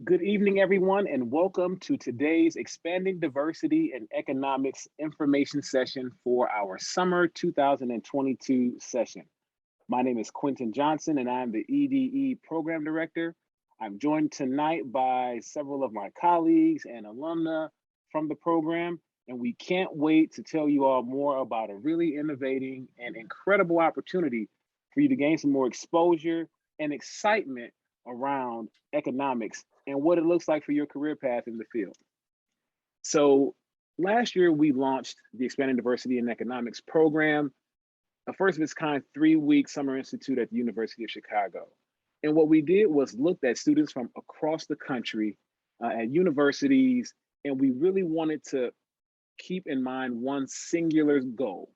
Good evening, everyone, and welcome to today's Expanding Diversity and Economics information session for our summer 2022 session. My name is Quentin Johnson, and I'm the EDE Program Director. I'm joined tonight by several of my colleagues and alumna from the program, and we can't wait to tell you all more about a really innovating and incredible opportunity for you to gain some more exposure and excitement around economics and what it looks like for your career path in the field. So last year, we launched the Expanding Diversity in Economics program, a first of its kind 3-week summer institute at the University of Chicago. And what we did was looked at students from across the country at universities, and we really wanted to keep in mind one singular goal: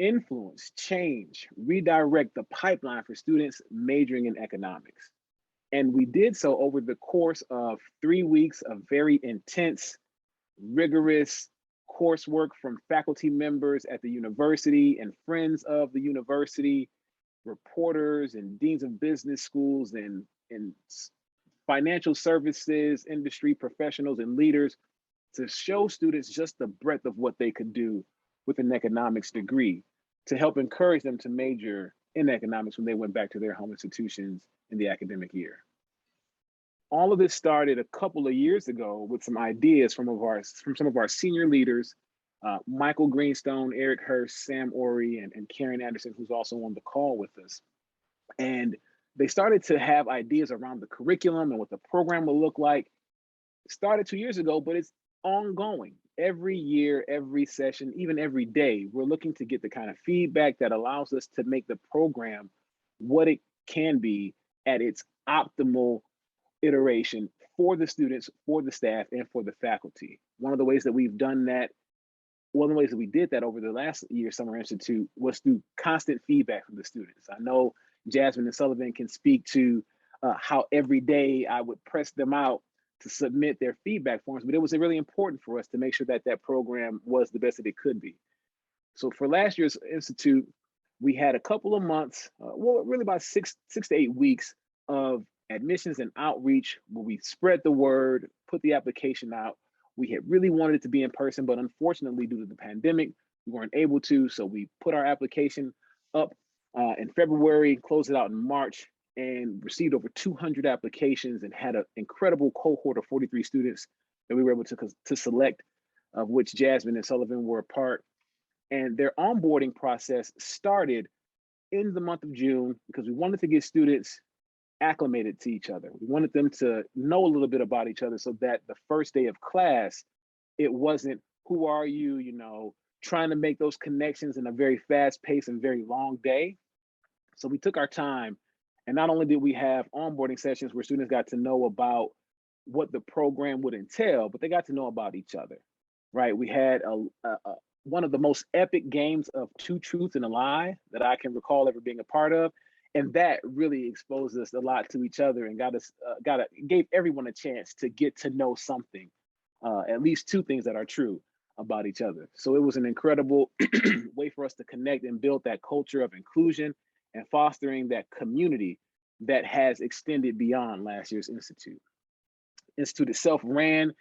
influence, change, redirect the pipeline for students majoring in economics. And we did so over the course of 3 weeks of very intense, rigorous coursework from faculty members at the university and friends of the university, reporters and deans of business schools and financial services, industry professionals and leaders, to show students just the breadth of what they could do with an economics degree, to help encourage them to major in economics when they went back to their home institutions in the academic year. All of this started a couple of years ago with some ideas from some of our senior leaders, Michael Greenstone, Eric Hurst, Sam Ori, and Karen Anderson, who's also on the call with us. And they started to have ideas around the curriculum and what the program will look like. It started 2 years ago, but it's ongoing. Every year, every session, even every day, we're looking to get the kind of feedback that allows us to make the program what it can be at its optimal iteration for the students, for the staff, and for the faculty. One of the ways that we've done that, one of the ways that we did that over the last year Summer Institute was through constant feedback from the students. I know Jasmine and Sullivan can speak to how every day I would press them out to submit their feedback forms, but it was really important for us to make sure that that program was the best that it could be. So for last year's Institute, we had a couple of months, well, really about six to 8 weeks of admissions and outreach where we spread the word, put the application out. We had really wanted it to be in person, but unfortunately, due to the pandemic, we weren't able to. So we put our application up in February, closed it out in March, and received over 200 applications and had an incredible cohort of 43 students that we were able to select, of which Jasmine and Sullivan were a part. And their onboarding process started in the month of June because we wanted to get students acclimated to each other. We wanted them to know a little bit about each other so that the first day of class, it wasn't, who are you, trying to make those connections in a very fast paced and very long day. So we took our time, and not only did we have onboarding sessions where students got to know about what the program would entail, but they got to know about each other, right? We had one of the most epic games of two truths and a lie that I can recall ever being a part of. And that really exposed us a lot to each other and gave everyone a chance to get to know something, at least two things that are true about each other. So it was an incredible way for us to connect and build that culture of inclusion and fostering that community that has extended beyond last year's Institute. Institute itself ran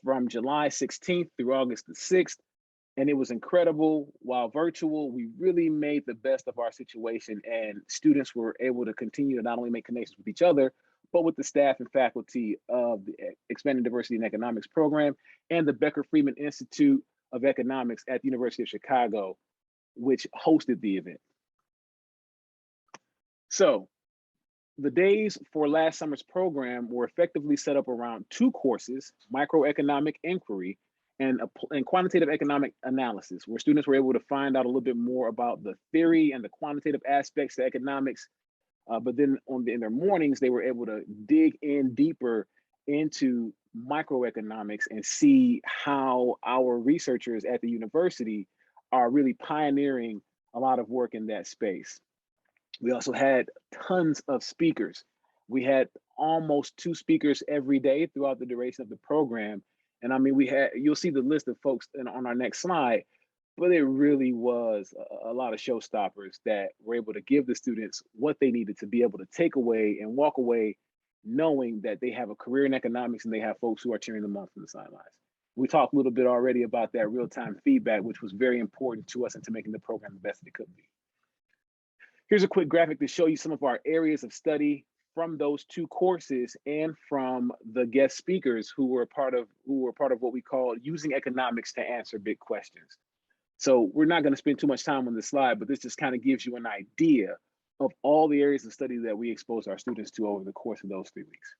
from July 16th through August the 6th. And it was incredible. While virtual, we really made the best of our situation, and students were able to continue to not only make connections with each other, but with the staff and faculty of the Expanding Diversity in Economics program and the Becker Friedman Institute of Economics at the University of Chicago, which hosted the event. So the days for last summer's program were effectively set up around two courses: microeconomic inquiry and quantitative economic analysis, where students were able to find out a little bit more about the theory and the quantitative aspects of economics. But then in their mornings, they were able to dig in deeper into microeconomics and see how our researchers at the university are really pioneering a lot of work in that space. We also had tons of speakers. We had almost 2 speakers every day throughout the duration of the program. And I mean, you'll see the list of folks on our next slide, but it really was a lot of showstoppers that were able to give the students what they needed to be able to take away and walk away knowing that they have a career in economics and they have folks who are cheering them on from the sidelines. We talked a little bit already about that real-time feedback, which was very important to us into making the program the best that it could be. Here's a quick graphic to show you some of our areas of study from those two courses and from the guest speakers who were part of what we call using economics to answer big questions. So we're not going to spend too much time on this slide, but this just kind of gives you an idea of all the areas of study that we exposed our students to over the course of those 3 weeks.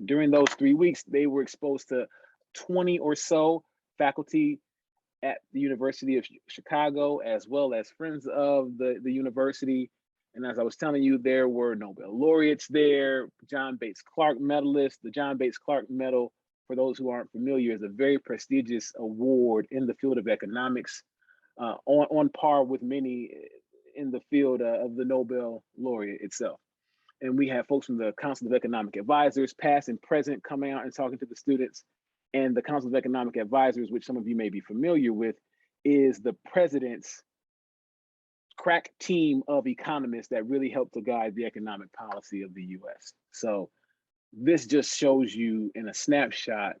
During those 3 weeks, they were exposed to 20 or so faculty at the University of Chicago, as well as friends of the university. And as I was telling you, there were Nobel laureates there, John Bates Clark medalists. The John Bates Clark Medal, for those who aren't familiar, is a very prestigious award in the field of economics, on par with many in the field of the Nobel laureate itself. And we have folks from the Council of Economic Advisors, past and present, coming out and talking to the students. And the Council of Economic Advisors, which some of you may be familiar with, is the president's crack team of economists that really help to guide the economic policy of the US. So this just shows you in a snapshot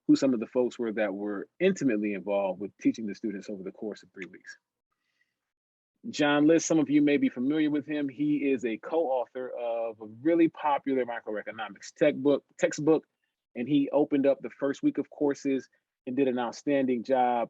who some of the folks were that were intimately involved with teaching the students over the course of 3 weeks. John List, some of you may be familiar with him. He is a co-author of a really popular microeconomics textbook, and he opened up the first week of courses and did an outstanding job.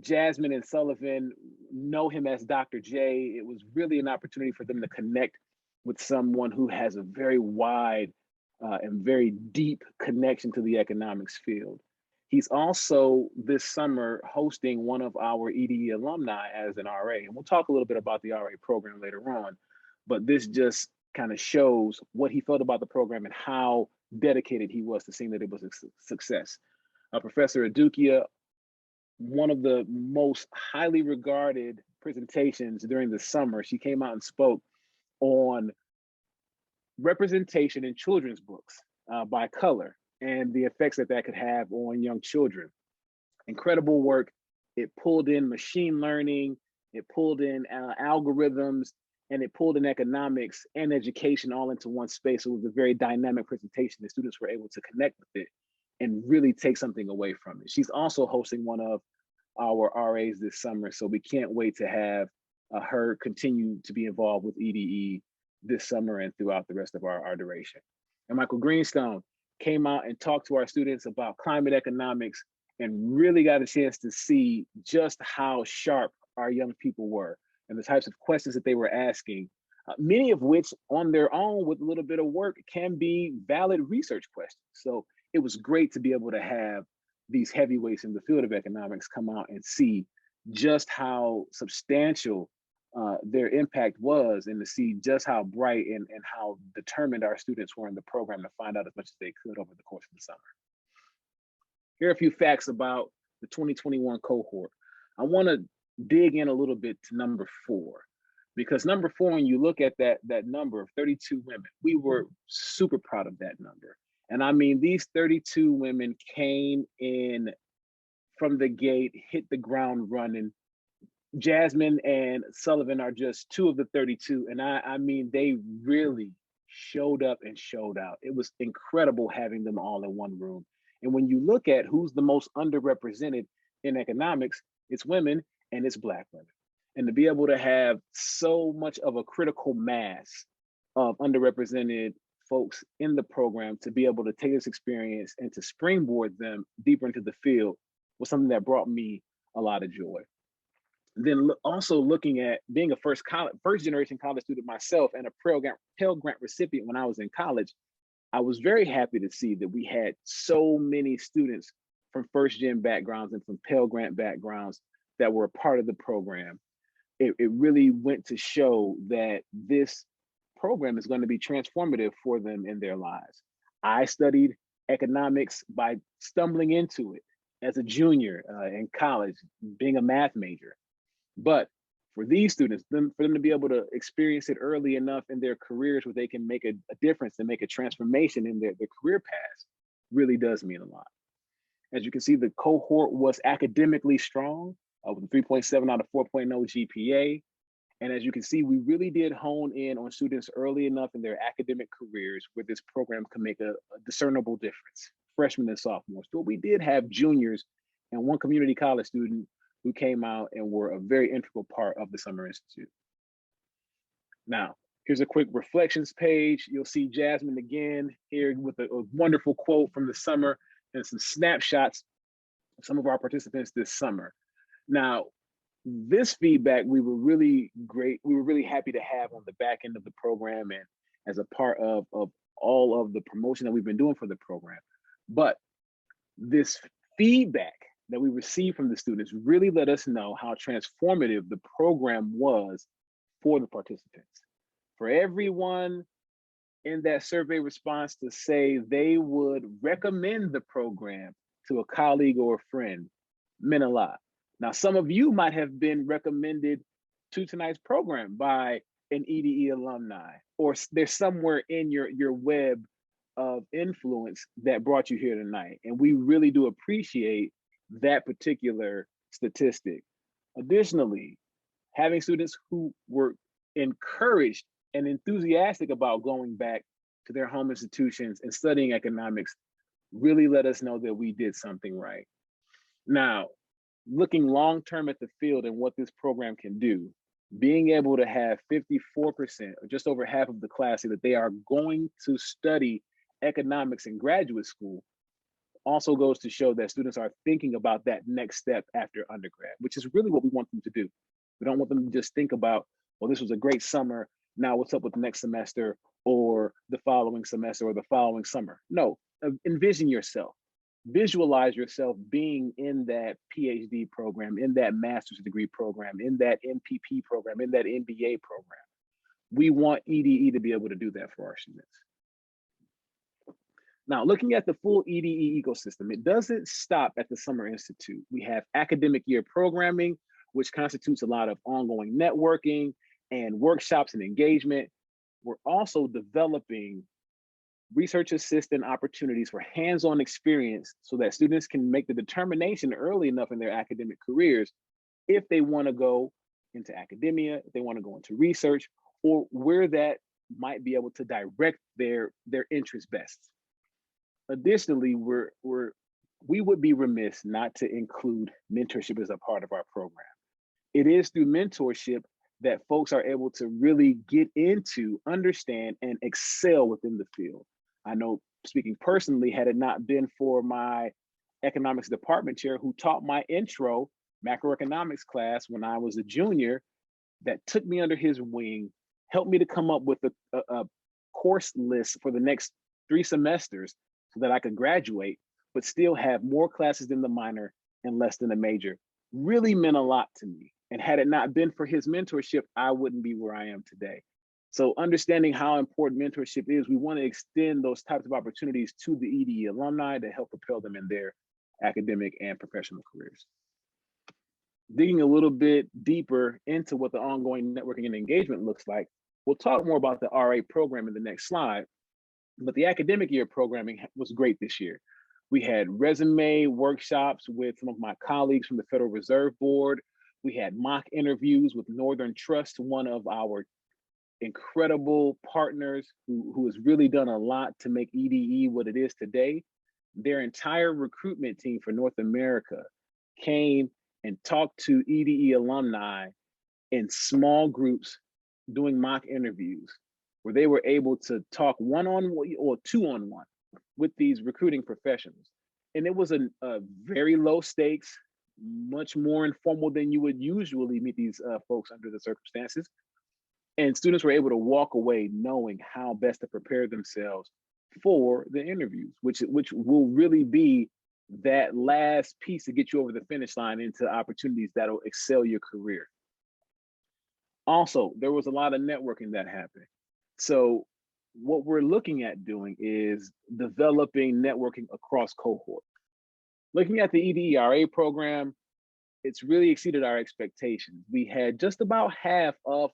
Jasmine and Sullivan know him as Dr. J. It was really an opportunity for them to connect with someone who has a very wide and very deep connection to the economics field. He's also this summer hosting one of our EDE alumni as an RA. And we'll talk a little bit about the RA program later on, but this just kind of shows what he felt about the program and how dedicated he was to seeing that it was a success. Professor Adukia, one of the most highly regarded presentations during the summer, she came out and spoke on representation in children's books by color and the effects that that could have on young children. Incredible work. It pulled in machine learning, it pulled in algorithms, and it pulled in economics and education all into one space. It was a very dynamic presentation. The students were able to connect with it and really take something away from it. She's also hosting one of our RAs this summer, so we can't wait to have her continue to be involved with EDE this summer and throughout the rest of our duration. And Michael Greenstone came out and talked to our students about climate economics and really got a chance to see just how sharp our young people were and the types of questions that they were asking, many of which on their own with a little bit of work can be valid research questions. So it was great to be able to have these heavyweights in the field of economics come out and see just how substantial their impact was, and to see just how bright and how determined our students were in the program to find out as much as they could over the course of the summer. Here are a few facts about the 2021 cohort. I want to dig in a little bit to number 4, because number 4, when you look at that number of 32 women, we were super proud of that number. And I mean, these 32 women came in from the gate, hit the ground running. Jasmine and Sullivan are just 2 of the 32. And I mean, they really showed up and showed out. It was incredible having them all in one room. And when you look at who's the most underrepresented in economics, it's women and it's Black women. And to be able to have so much of a critical mass of underrepresented folks in the program to be able to take this experience and to springboard them deeper into the field was something that brought me a lot of joy. Then also looking at being a first generation college student myself and a Pell Grant recipient when I was in college, I was very happy to see that we had so many students from first gen backgrounds and from Pell Grant backgrounds that were a part of the program. It really went to show that this program is going to be transformative for them in their lives. I studied economics by stumbling into it as a junior in college, being a math major. But for these students, for them to be able to experience it early enough in their careers where they can make a difference and make a transformation in their career paths really does mean a lot. As you can see, the cohort was academically strong with a 3.7 out of 4.0 GPA. And as you can see, we really did hone in on students early enough in their academic careers where this program can make a discernible difference, freshmen and sophomores. But we did have juniors and one community college student who came out and were a very integral part of the Summer Institute. Now, here's a quick reflections page. You'll see Jasmine again here with a wonderful quote from the summer and some snapshots of some of our participants this summer. Now, this feedback we were really happy to have on the back end of the program and as a part of all of the promotion that we've been doing for the program. But this feedback that we received from the students really let us know how transformative the program was for the participants. For everyone in that survey response to say they would recommend the program to a colleague or a friend meant a lot. Now, some of you might have been recommended to tonight's program by an EDE alumni, or they're somewhere in your web of influence that brought you here tonight. And we really do appreciate that particular statistic. Additionally, having students who were encouraged and enthusiastic about going back to their home institutions and studying economics really let us know that we did something right. Now, looking long-term at the field and what this program can do, being able to have 54%, or just over half of the class, say that they are going to study economics in graduate school also goes to show that students are thinking about that next step after undergrad, which is really what we want them to do. We don't want them to just think about, well, this was a great summer, now what's up with the next semester or the following semester or the following summer. No, envision yourself. Visualize yourself being in that PhD program, in that master's degree program, in that MPP program, in that MBA program. We want EDE to be able to do that for our students. Now, looking at the full EDE ecosystem, it doesn't stop at the Summer Institute. We have academic year programming, which constitutes a lot of ongoing networking and workshops and engagement. We're also developing research assistant opportunities for hands-on experience so that students can make the determination early enough in their academic careers if they want to go into academia, if they want to go into research, or where that might be able to direct their interest best. Additionally, we would be remiss not to include mentorship as a part of our program. It is through mentorship that folks are able to really get into, understand, and excel within the field. I know, speaking personally, had it not been for my economics department chair who taught my intro macroeconomics class when I was a junior, that took me under his wing, helped me to come up with a course list for the next 3 semesters so that I could graduate, but still have more classes than the minor and less than the major, really meant a lot to me. And had it not been for his mentorship, I wouldn't be where I am today. So understanding how important mentorship is, we want to extend those types of opportunities to the EDE alumni to help propel them in their academic and professional careers. Digging a little bit deeper into what the ongoing networking and engagement looks like, we'll talk more about the RA program in the next slide, but the academic year programming was great this year. We had resume workshops with some of my colleagues from the Federal Reserve Board. We had mock interviews with Northern Trust, one of our incredible partners who has really done a lot to make EDE what it is today. Their entire recruitment team for North America came and talked to EDE alumni in small groups doing mock interviews where they were able to talk one-on-one or two-on-one with these recruiting professionals. And it was a very low stakes, much more informal than you would usually meet these folks under the circumstances. And students were able to walk away knowing how best to prepare themselves for the interviews, which will really be that last piece to get you over the finish line into opportunities that'll excel your career. Also, there was a lot of networking that happened. So what we're looking at doing is developing networking across cohort. Looking at the EDE-RA program, it's really exceeded our expectations. We had just about half of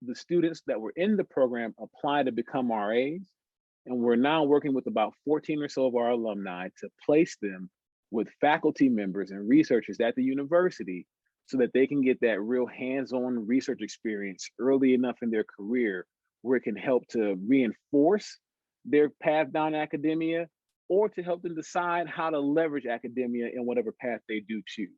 the students that were in the program apply to become RAs, and we're now working with about 14 or so of our alumni to place them with faculty members and researchers at the university so that they can get that real hands-on research experience early enough in their career where it can help to reinforce their path down academia or to help them decide how to leverage academia in whatever path they do choose.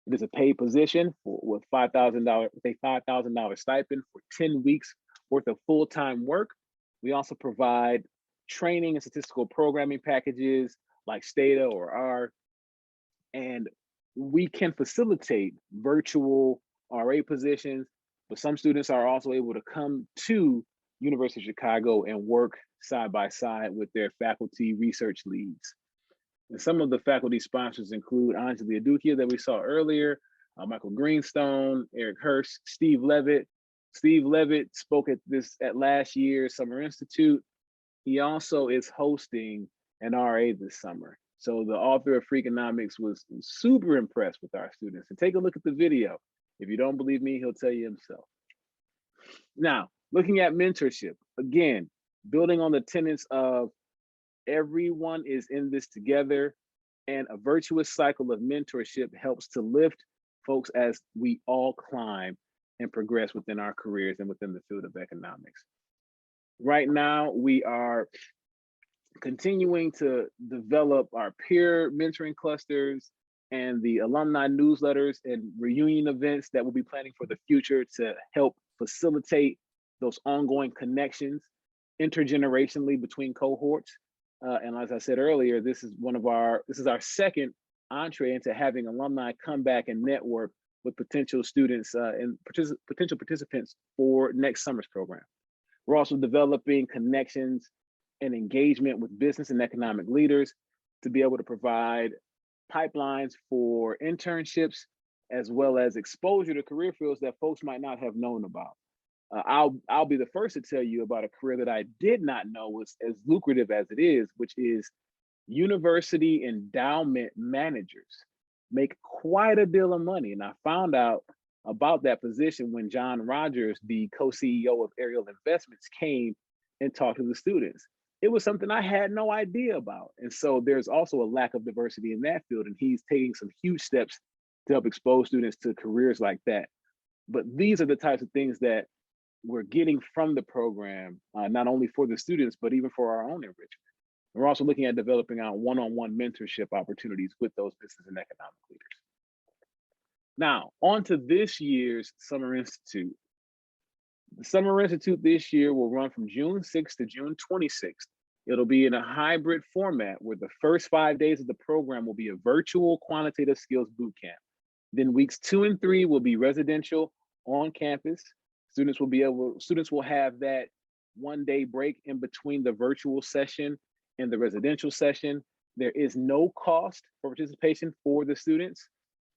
It is a paid position with a $5,000 stipend for 10 weeks worth of full-time work. We also provide training and statistical programming packages like Stata or R, and we can facilitate virtual RA positions, but some students are also able to come to University of Chicago and work side by side with their faculty research leads. And some of the faculty sponsors include Anjali Adukia that we saw earlier, Michael Greenstone, Eric Hurst, Steve Levitt. Steve Levitt spoke at last year's Summer Institute. He also is hosting an RA this summer. So the author of Freakonomics was super impressed with our students. And take a look at the video. If you don't believe me, he'll tell you himself. Now, looking at mentorship, again, building on the tenets of everyone is in this together, and a virtuous cycle of mentorship helps to lift folks as we all climb and progress within our careers and within the field of economics. Right now, we are continuing to develop our peer mentoring clusters and the alumni newsletters and reunion events that we'll be planning for the future to help facilitate those ongoing connections intergenerationally between cohorts. And as I said earlier, this is our second entree into having alumni come back and network with potential students and potential participants for next summer's program. We're also developing connections and engagement with business and economic leaders to be able to provide pipelines for internships, as well as exposure to career fields that folks might not have known about. I'll be the first to tell you about a career that I did not know was as lucrative as it is, which is university endowment managers make quite a deal of money. And I found out about that position when John Rogers, the co-CEO of Ariel Investments, came and talked to the students. It was something I had no idea about. And so there's also a lack of diversity in that field, and he's taking some huge steps to help expose students to careers like that. But these are the types of things that we're getting from the program, not only for the students, but even for our own enrichment. We're also looking at developing our one-on-one mentorship opportunities with those business and economic leaders. Now, on to this year's Summer Institute. The Summer Institute this year will run from June 6th to June 26th. It'll be in a hybrid format where the first 5 days of the program will be a virtual quantitative skills boot camp. Then weeks 2 and 3 will be residential on campus. Students will have that 1 day break in between the virtual session and the residential session. There is no cost for participation for the students.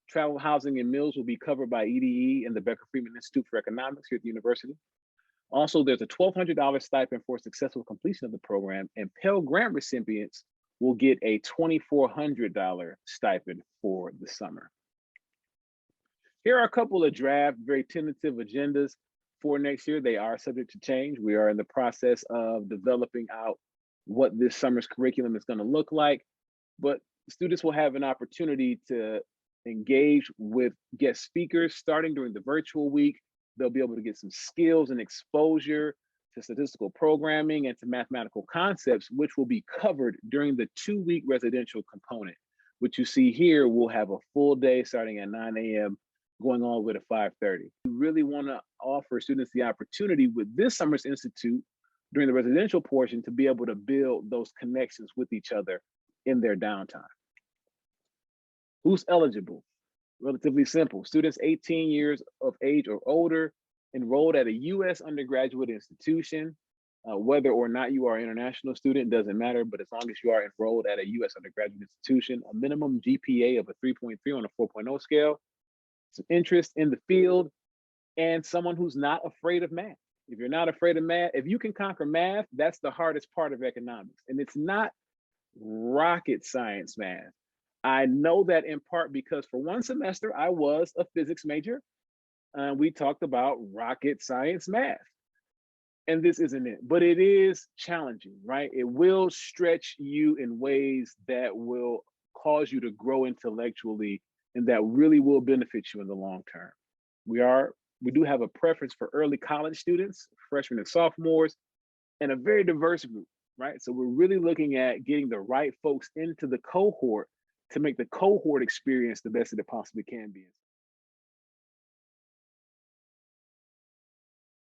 Travel, housing, and meals will be covered by EDE and the Becker-Friedman Institute for Economics here at the university. Also, there's a $1,200 stipend for successful completion of the program, and Pell Grant recipients will get a $2,400 stipend for the summer. Here are a couple of draft, very tentative agendas for next year. They are subject to change. We are in the process of developing out what this summer's curriculum is going to look like, but students will have an opportunity to engage with guest speakers starting during the virtual week. They'll be able to get some skills and exposure to statistical programming and to mathematical concepts, which will be covered during the 2-week residential component, which you see here will have a full day starting at 9 a.m. going all the way to 5:30. We really want to offer students the opportunity with this summer's institute during the residential portion to be able to build those connections with each other in their downtime. Who's eligible? Relatively simple. Students 18 years of age or older enrolled at a U.S. undergraduate institution. Whether or not you are an international student doesn't matter, but as long as you are enrolled at a U.S. undergraduate institution, a minimum GPA of a 3.3 on a 4.0 scale, some interest in the field, and someone who's not afraid of math. If you're not afraid of math, if you can conquer math, that's the hardest part of economics. And it's not rocket science math. I know that in part because for one semester, I was a physics major. We talked about rocket science math. And this isn't it, but it is challenging, right? It will stretch you in ways that will cause you to grow intellectually and that really will benefit you in the long term. We do have a preference for early college students, freshmen and sophomores, and a very diverse group, right? So we're really looking at getting the right folks into the cohort to make the cohort experience the best that it possibly can be.